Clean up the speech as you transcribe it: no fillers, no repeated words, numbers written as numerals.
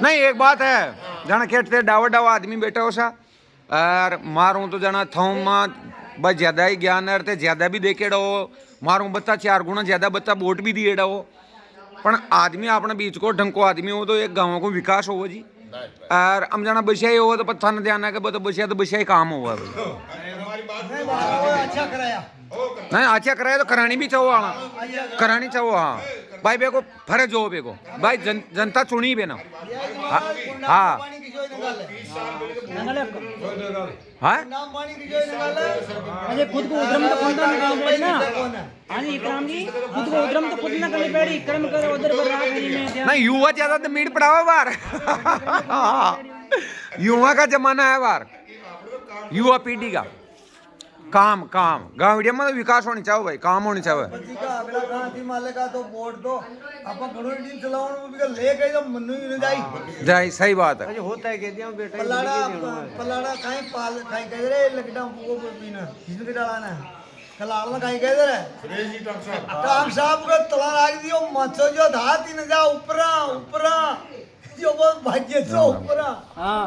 नहीं एक बात है जाना खेटते डावा डावा आदमी बैठा हो सा और मारूं तो जाना थम बस ज्यादा ही ज्ञान है ज्यादा भी देखे रहो मारूं बच्चा 4 गुना ज्यादा बच्चा वोट भी दिए रहो पण आदमी अपने बीच को ढंग को आदमी हो तो एक गाँव को विकास हो जी और हम जाना बसिया ही हो तो पत्थर न ध्यान है कि बसिया तो बसिया ही काम हुआ नहीं अच्छा कराया तो करानी भी चाहो हाँ करानी चाहो हाँ भाई बेको फर्ज हो बेको भाई जनता चुनी बे ना हाँ हाँ अरे खुद को उद्रम तो खुद ना करनी पड़ी ना हाँ जी इकराम जी खुद को उद्रम तो खुद ना करनी पड़ी कर्म करो उधर पर राग में नहीं युवा ज्यादा तो मीट पड़ावा बार युवा का जमाना है बार युवा पीढ़ी का काम काम गांव इंडिया में तो विकास होनी चाहिए भाई काम होनी चाहिए अगला कहां थी माले का तो वोट दो अपन घणो दिन चलावन भी ले गई तो मनु ही न जाई जाई सही बात है अरे होता है कहते हैं बेटा पलाड़ा काई पाल काई कह रे लकड़ा वो पीना किसने के डालाना कलाड़ में काई कह रे फ्रेजी टांग साहब का तला राख दियो मचो जो धाती न जा ऊपरा ऊपरा जो बहुत भाग्य से ऊपरा हाँ